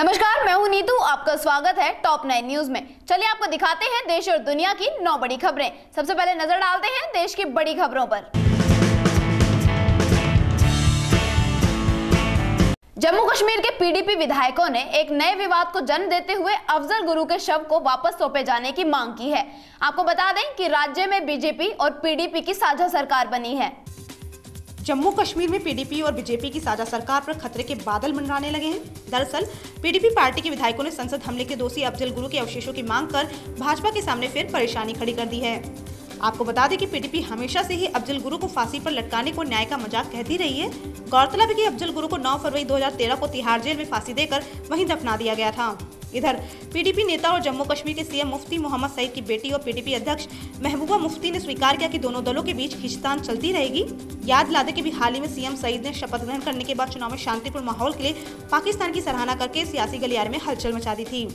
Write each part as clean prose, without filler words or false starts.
नमस्कार, मैं हूं नीतू। आपका स्वागत है टॉप 9 न्यूज में। चलिए आपको दिखाते हैं देश और दुनिया की 9 बड़ी खबरें। सबसे पहले नजर डालते हैं देश की बड़ी खबरों पर। जम्मू कश्मीर के पीडीपी विधायकों ने एक नए विवाद को जन्म देते हुए अफजल गुरु के शव को वापस सौंपे जाने की मांग की है। आपको बता दें कि राज्य में बीजेपी और पीडीपी की साझा सरकार बनी है। जम्मू कश्मीर में पीडीपी और बीजेपी की साझा सरकार पर खतरे के बादल मंडराने लगे हैं। दरअसल पीडीपी पार्टी के विधायकों ने संसद हमले के दोषी अफजल गुरु के अवशेषों की मांग कर भाजपा के सामने फिर परेशानी खड़ी कर दी है। आपको बता दें कि पीडीपी हमेशा से ही अफजल गुरु को फांसी पर लटकाने को न्याय का मजाक कहती रही है। गौरतलब है कि अफजल गुरु को 9 फरवरी 2013 को तिहाड़ जेल में फांसी देकर वहीं दफना दिया गया था। इधर पीडीपी नेता और जम्मू कश्मीर के सीएम मुफ्ती मोहम्मद सईद की बेटी और पीडीपी अध्यक्ष महबूबा मुफ्ती ने स्वीकार किया कि दोनों दलों के बीच खींचतान चलती रहेगी। याद दिला दें कि हाल ही में सीएम सईद ने शपथ ग्रहण करने के बाद चुनाव में शांतिपूर्ण माहौल के लिए पाकिस्तान की सराहना करके सियासी गलियारे में हलचल मचा दी थी।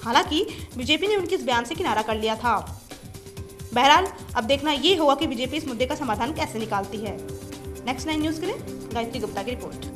हालांकि बीजेपी ने उनके इस बयान से किनारा कर लिया था। बहरहाल अब देखना ये होगा कि बीजेपी इस मुद्दे का समाधान कैसे निकालती है। नेक्स्ट 9 न्यूज के लिए गायत्री गुप्ता की रिपोर्ट।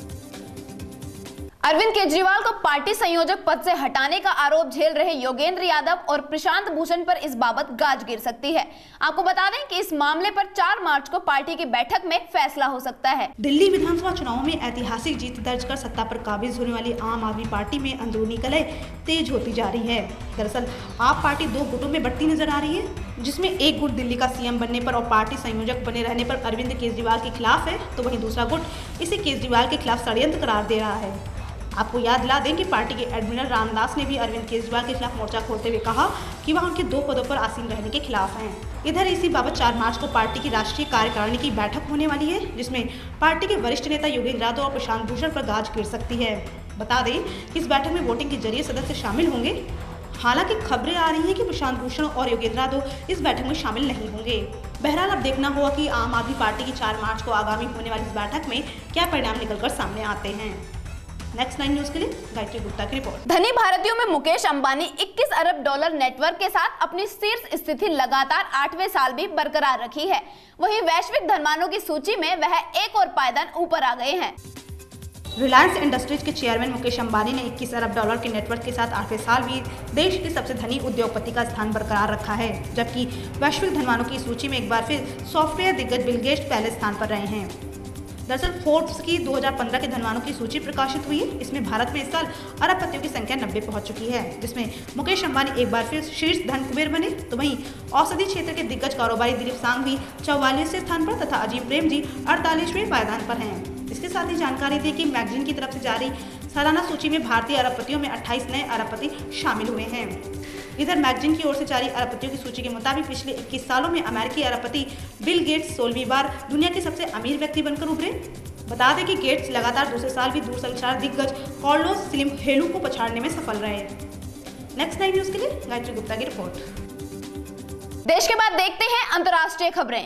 अरविंद केजरीवाल को पार्टी संयोजक पद से हटाने का आरोप झेल रहे योगेंद्र यादव और प्रशांत भूषण पर इस बाबत गाज गिर सकती है। आपको बता दें कि इस मामले पर 4 मार्च को पार्टी की बैठक में फैसला हो सकता है। दिल्ली विधानसभा चुनाव में ऐतिहासिक जीत दर्ज कर सत्ता पर काबिज होने वाली आम आदमी पार्टी में अंदरूनी कलह तेज होती जा रही है। दरअसल आप पार्टी 2 गुटों में बढ़ती नजर आ रही है, जिसमें एक गुट दिल्ली का सीएम बनने पर और पार्टी संयोजक बने रहने पर अरविंद केजरीवाल के खिलाफ है, तो वहीं दूसरा गुट इसे केजरीवाल के खिलाफ षड्यंत्र करार दे रहा है। आपको याद दिला दें कि पार्टी के एडमिरल रामदास ने भी अरविंद केजरीवाल के खिलाफ मोर्चा खोलते हुए कहा कि वह उनके 2 पदों पर आसीन रहने के खिलाफ हैं। इधर इसी बाबत 4 मार्च को पार्टी की राष्ट्रीय कार्यकारिणी की बैठक होने वाली है, जिसमें पार्टी के वरिष्ठ नेता योगेंद्र यादव और प्रशांत भूषण पर गाज गिर सकती है। बता दें कि इस बैठक में वोटिंग के जरिए सदस्य शामिल होंगे। हालांकि खबरें आ रही हैं कि प्रशांत भूषण और योगेंद्र यादव इस बैठक में शामिल नहीं होंगे। बहरहाल अब देखना होगा कि आम आदमी पार्टी की 4 मार्च को आगामी होने वाली इस बैठक में क्या परिणाम निकलकर सामने आते हैं। नेक्स्ट 9 न्यूज के लिए गायत्री गुप्ता की रिपोर्ट। धनी भारतीयों में मुकेश अंबानी 21 अरब डॉलर नेटवर्क के साथ अपनी शीर्ष स्थिति लगातार 8वें साल भी बरकरार रखी है। वहीं वैश्विक धनवानों की सूची में वह एक और पायदान ऊपर आ गए हैं। रिलायंस इंडस्ट्रीज के चेयरमैन मुकेश अंबानी ने 21 अरब डॉलर के नेटवर्क के साथ 8वें साल भी देश के सबसे धनी उद्योगपति का स्थान बरकरार रखा है, जबकि वैश्विक धनवानों की सूची में एक बार फिर सॉफ्टवेयर दिग्गज बिल गेट्स पहले स्थान पर रहे हैं। दरअसल फोर्ब्स की 2015 के धनवानों की सूची प्रकाशित हुई है। इसमें भारत में इस साल अरबपतियों की संख्या 90 पहुंच चुकी है, जिसमें मुकेश अंबानी एक बार फिर शीर्ष धन कुबेर बने, तो वहीं औषधि क्षेत्र के दिग्गज कारोबारी दिलीप सांघवी 44वें स्थान पर तथा अजीम प्रेम जी 48वें पायदान पर हैं। इसके साथ ही जानकारी दी कि मैगजीन की तरफ से जारी सालाना सूची में भारतीय अरबपतियों में 28 नए अरबपति शामिल हुए हैं। इधर मैगजीन की ओर से जारी अरबपतियों की सूची के मुताबिक पिछले 21 सालों में अमेरिकी अरबपति बिल गेट्स 16वीं बार दुनिया के सबसे अमीर व्यक्ति बनकर उभरे। बता दें कि गेट्स लगातार दूसरे साल भी दूरसंचार दिग्गज कार्लोस स्लिम हेलू को पछाड़ने में सफल रहे। नेक्स्ट 9 न्यूज के लिए गायत्री गुप्ता की रिपोर्ट। देश के बाद देखते हैं अंतर्राष्ट्रीय खबरें।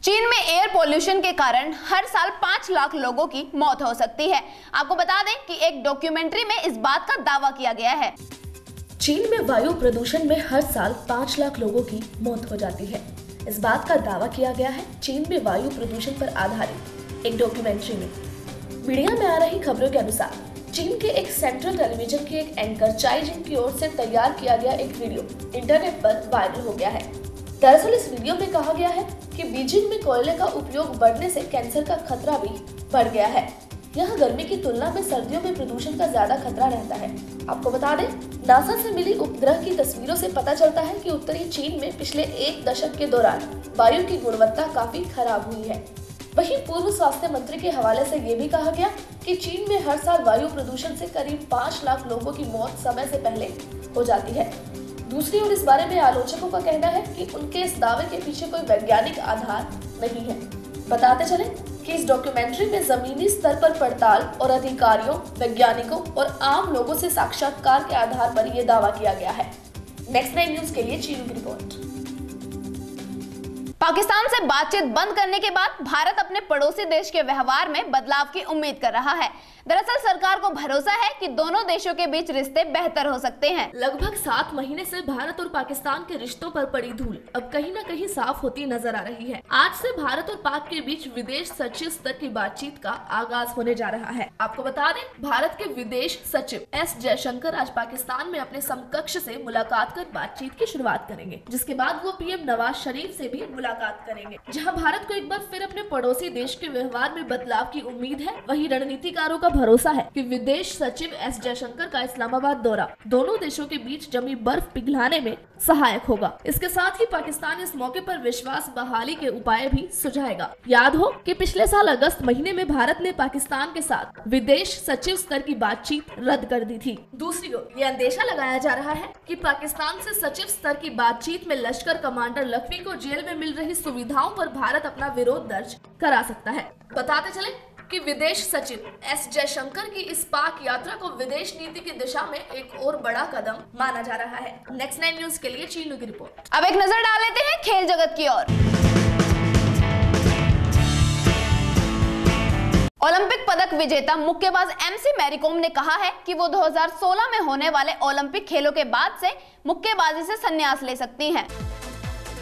चीन में एयर पोल्यूशन के कारण हर साल 5 लाख लोगों की मौत हो सकती है। आपको बता दें कि एक डॉक्यूमेंट्री में इस बात का दावा किया गया है। चीन में वायु प्रदूषण में हर साल 5 लाख लोगों की मौत हो जाती है। इस बात का दावा किया गया है चीन में वायु प्रदूषण पर आधारित एक डॉक्यूमेंट्री में। मीडिया में आ रही खबरों के अनुसार चीन के एक सेंट्रल टेलीविजन के एक एंकर चाई जिंग की ओर से तैयार किया गया एक वीडियो इंटरनेट पर वायरल हो गया है। दरअसल इस वीडियो में कहा गया है कि बीजिंग में कोयले का उपयोग बढ़ने से कैंसर का खतरा भी बढ़ गया है। यहाँ गर्मी की तुलना में सर्दियों में प्रदूषण का ज्यादा खतरा रहता है। आपको बता दें, नासा से मिली उपग्रह की तस्वीरों से पता चलता है कि उत्तरी चीन में पिछले 1 दशक के दौरान वायु की गुणवत्ता काफी खराब हुई है। वहीं पूर्व स्वास्थ्य मंत्री के हवाले से ये भी कहा गया कि चीन में हर साल वायु प्रदूषण से करीब 5 लाख लोगों की मौत समय से पहले हो जाती है। दूसरी ओर इस बारे में आलोचकों का कहना है कि उनके इस दावे के पीछे कोई वैज्ञानिक आधार नहीं है। बताते चलें कि इस डॉक्यूमेंट्री में जमीनी स्तर पर पड़ताल और अधिकारियों, वैज्ञानिकों और आम लोगों से साक्षात्कार के आधार पर यह दावा किया गया है। नेक्स्ट 9 न्यूज के लिए चीनू की रिपोर्ट। पाकिस्तान से बातचीत बंद करने के बाद भारत अपने पड़ोसी देश के व्यवहार में बदलाव की उम्मीद कर रहा है। दरअसल सरकार को भरोसा है कि दोनों देशों के बीच रिश्ते बेहतर हो सकते हैं। लगभग 7 महीने से भारत और पाकिस्तान के रिश्तों पर पड़ी धूल अब कहीं न कहीं साफ होती नजर आ रही है। आज से भारत और पाक के बीच विदेश सचिव स्तर की बातचीत का आगाज होने जा रहा है। आपको बता दें, भारत के विदेश सचिव एस जयशंकर आज पाकिस्तान में अपने समकक्ष से मुलाकात कर बातचीत की शुरुआत करेंगे, जिसके बाद वो पीएम नवाज शरीफ से भी मुलाकात करेंगे। जहां भारत को एक बार फिर अपने पड़ोसी देश के व्यवहार में बदलाव की उम्मीद है, वहीं रणनीतिकारों का भरोसा है कि विदेश सचिव एस जयशंकर का इस्लामाबाद दौरा दोनों देशों के बीच जमी बर्फ पिघलाने में सहायक होगा। इसके साथ ही पाकिस्तान इस मौके पर विश्वास बहाली के उपाय भी सुझाएगा। याद हो कि पिछले साल अगस्त महीने में भारत ने पाकिस्तान के साथ विदेश सचिव स्तर की बातचीत रद्द कर दी थी। दूसरी ओर यह अंदेशा लगाया जा रहा है कि पाकिस्तान से सचिव स्तर की बातचीत में लश्कर कमांडर लखवी को जेल में मिल रही सुविधाओं पर भारत अपना विरोध दर्ज करा सकता है। बताते चले कि विदेश सचिव एस जयशंकर की इस पाक यात्रा को विदेश नीति की दिशा में एक और बड़ा कदम माना जा रहा है। नेक्स्ट 9 न्यूज के लिए चीनू की रिपोर्ट। अब एक नजर डाल लेते हैं खेल जगत की ओर। ओलंपिक पदक विजेता मुक्केबाज एमसी मैरी कॉम ने कहा है कि वो 2016 में होने वाले ओलंपिक खेलों के बाद से मुक्केबाजी से संन्यास ले सकती हैं।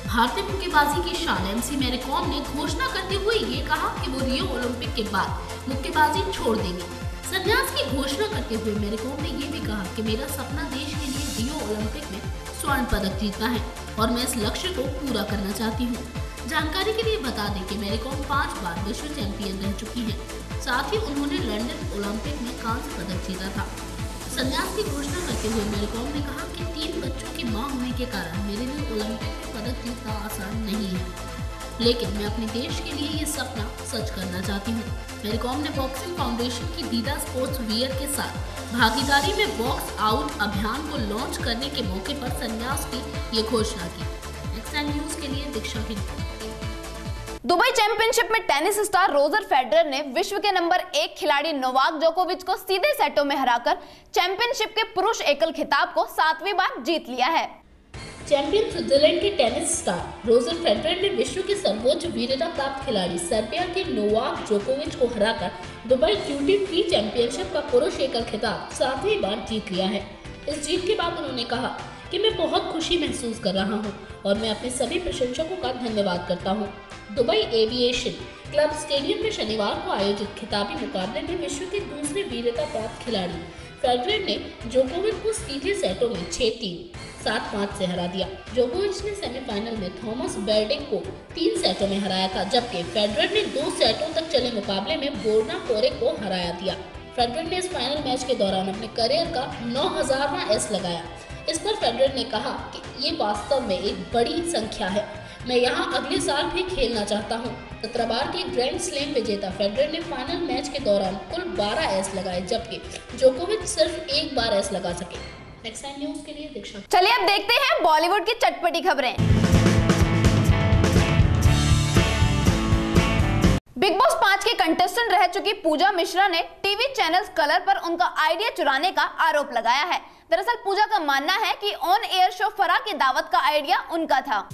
भारतीय मुक्केबाजी की शान एमसी मैरी कॉम ने घोषणा करते हुए ये कहा कि वो रियो ओलंपिक के बाद मुक्केबाजी छोड़ देंगी। संन्यास की घोषणा करते हुए मैरी कॉम ने ये भी कहा कि मेरा सपना देश के लिए रियो ओलंपिक में स्वर्ण पदक जीतना है और मैं इस लक्ष्य को पूरा करना चाहती हूँ। जानकारी के लिए बता दें कि मैरी कॉम 5 बार विश्व चैंपियन रह चुकी है। साथ ही उन्होंने लंदन ओलंपिक में कांस्य पदक जीता था। संन्यास की घोषणा करते हुए मैरी कॉम ने कहा कि 3 बच्चों की मां होने के कारण मेरे लिए ओलंपिक में पदक जीतना आसान नहीं है, लेकिन मैं अपने देश के लिए ये सपना सच करना चाहती हूँ। मैरी कॉम ने बॉक्सिंग फाउंडेशन की दीदा स्पोर्ट्स वियर के साथ भागीदारी में बॉक्स आउट अभियान को लॉन्च करने के मौके पर संन्यास की ये घोषणा की। नेक्स्ट न्यूज के लिए दीक्षा की रिपोर्ट। दुबई चैंपियनशिप में टेनिस स्टार रोजर फेडरर ने विश्व के नंबर 1 खिलाड़ी नोवाक जोकोविच को सीधे सेटों में हराकर चैंपियनशिप के पुरुष एकल खिताब को 7वीं बार जीत लिया है। चैंपियन स्विट्जरलैंड के टेनिस स्टार रोजर फेडरर ने विश्व के सर्वोच्च वीरता प्राप्त खिलाड़ी सर्बिया के नोवाक जोकोविच को हराकर दुबई ड्यूटी फ्री चैंपियनशिप का पुरुष एकल खिताब 7वीं बार जीत लिया है। इस जीत के बाद उन्होंने कहा कि मैं बहुत खुशी महसूस कर रहा हूं और मैं अपने सभी प्रशंसकों का धन्यवाद करता हूं। दुबई एविएशन क्लब स्टेडियम में शनिवार को आयोजित खिताबी मुकाबले में विश्व के दूसरे वीरता प्राप्त खिलाड़ी फेडरर ने जोकोविच को सीधे सेटों में 6-3, 7-5 से हरा दिया। जोकोविच ने सेमीफाइनल में थॉमस बेर्डिंग को 3 सेटों में हराया था, जबकि फेडरर ने 2 सेटों तक चले मुकाबले में बोर्ना कोरेक को हराया दिया। फेडरर ने इस फाइनल मैच के दौरान अपने करियर का 9000वां एस लगाया। इस पर फेडरर ने कहा कि ये वास्तव में एक बड़ी संख्या है, मैं यहाँ अगले साल भी खेलना चाहता हूँ। 17 बार के ग्रैंड स्लैम विजेता फेडरर ने फाइनल मैच के दौरान कुल 12 एस लगाए, जबकि जोकोविच सिर्फ 1 बार एस लगा सके। नेक्स्ट न्यूज के लिए दीक्षा। चलिए अब देखते हैं बॉलीवुड की चटपटी खबरें। बिग बॉस 5 के कंटेस्टेंट रह चुकी पूजा मिश्रा ने टीवी चैनल कलर पर उनका आइडिया चुराने का आरोप लगाया है। दरअसल पूजा का मानना है कि ऑन एयर शो फराह की दावत का आइडिया उनका था।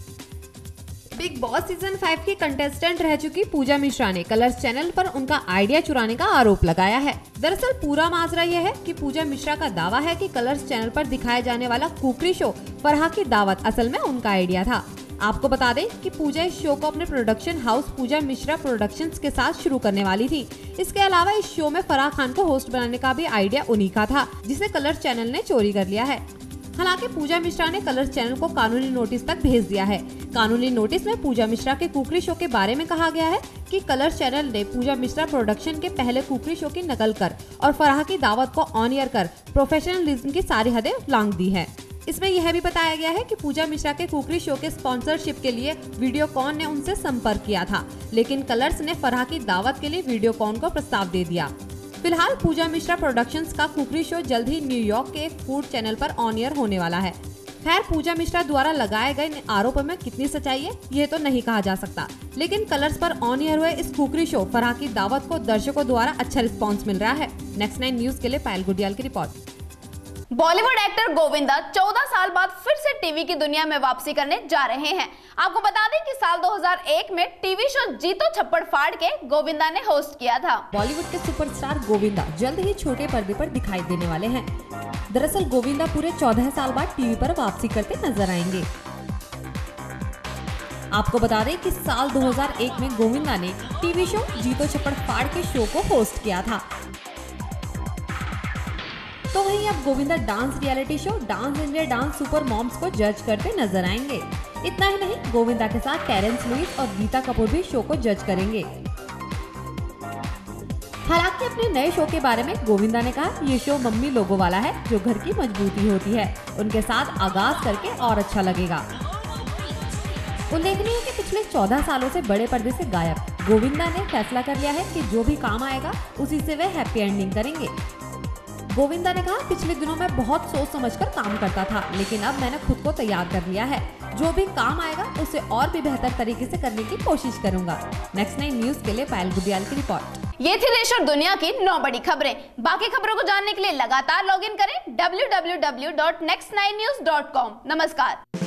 बिग बॉस सीजन 5 की कंटेस्टेंट रह चुकी पूजा मिश्रा ने कलर्स चैनल पर उनका आइडिया चुराने का आरोप लगाया है। दरअसल पूरा माजरा यह है कि पूजा मिश्रा का दावा है कि कलर्स चैनल पर दिखाया जाने वाला कुकरी शो फराह की दावत असल में उनका आइडिया था। आपको बता दें कि पूजा इस शो को अपने प्रोडक्शन हाउस पूजा मिश्रा प्रोडक्शंस के साथ शुरू करने वाली थी। इसके अलावा इस शो में फराह खान को होस्ट बनाने का भी आइडिया उन्हीं का था, जिसे कलर्स चैनल ने चोरी कर लिया है। हालांकि पूजा मिश्रा ने कलर्स चैनल को कानूनी नोटिस तक भेज दिया है। कानूनी नोटिस में पूजा मिश्रा के कुकरी शो के बारे में कहा गया है कि कलर्स चैनल ने पूजा मिश्रा प्रोडक्शन के पहले कुकरी शो की नकल कर और फराह की दावत को ऑन एयर कर प्रोफेशनलिज्म की सारी हदें लांघ दी है। इसमें यह भी बताया गया है कि पूजा मिश्रा के कुकरी शो के स्पॉन्सरशिप के लिए वीडियोकॉन ने उनसे संपर्क किया था, लेकिन कलर्स ने फराह की दावत के लिए वीडियोकॉन को प्रस्ताव दे दिया। फिलहाल पूजा मिश्रा प्रोडक्शंस का कुकरी शो जल्द ही न्यूयॉर्क के एक फूड चैनल पर ऑन एयर होने वाला है। खैर, पूजा मिश्रा द्वारा लगाए गए इन आरोपों में कितनी सच्चाई है यह तो नहीं कहा जा सकता, लेकिन कलर्स पर ऑन एयर हुए इस कुकरी शो फराह की दावत को दर्शकों द्वारा अच्छा रिस्पॉन्स मिल रहा है। नेक्स्ट 9 न्यूज के लिए पायल गुडियाल की रिपोर्ट। बॉलीवुड एक्टर गोविंदा 14 साल बाद फिर से टीवी की दुनिया में वापसी करने जा रहे हैं। आपको बता दें कि साल 2001 में टीवी शो जीतो छप्पड़ फाड़ के गोविंदा ने होस्ट किया था। बॉलीवुड के सुपरस्टार गोविंदा जल्द ही छोटे पर्दे पर दिखाई देने वाले हैं। दरअसल गोविंदा पूरे 14 साल बाद टीवी पर वापसी करते नजर आएंगे। आपको बता दें कि साल 2001 में गोविंदा ने टीवी शो जीतो छप्पड़ फाड़ के शो को होस्ट किया था। तो वहीं अब Govinda dance reality show dance India dance super moms को जज करते नजर आएंगे। इतना ही नहीं, गोविंदा के साथ टेरेंस लुइस और गीता कपूर भी शो को जज करेंगे। हालांकि अपने नए शो के बारे में गोविंदा ने कहा, ये शो मम्मी लोगों वाला है, जो घर की मजबूती होती है उनके साथ आगाज करके और अच्छा लगेगा। उल्लेखनीय है कि पिछले 14 सालों से बड़े पर्दे से गायब गोविंदा ने फैसला कर लिया है कि जो भी काम आएगा उसी से वे हैप्पी एंडिंग करेंगे। गोविंदा ने कहा, पिछले दिनों में बहुत सोच समझकर काम करता था, लेकिन अब मैंने खुद को तैयार कर लिया है। जो भी काम आएगा उसे और भी बेहतर तरीके से करने की कोशिश करूंगा। नेक्स्ट 9 न्यूज के लिए पायल गुडियाल की रिपोर्ट। ये थी देश और दुनिया की 9 बड़ी खबरें। बाकी खबरों को जानने के लिए लगातार लॉगिन करें www.next9news.com। नमस्कार।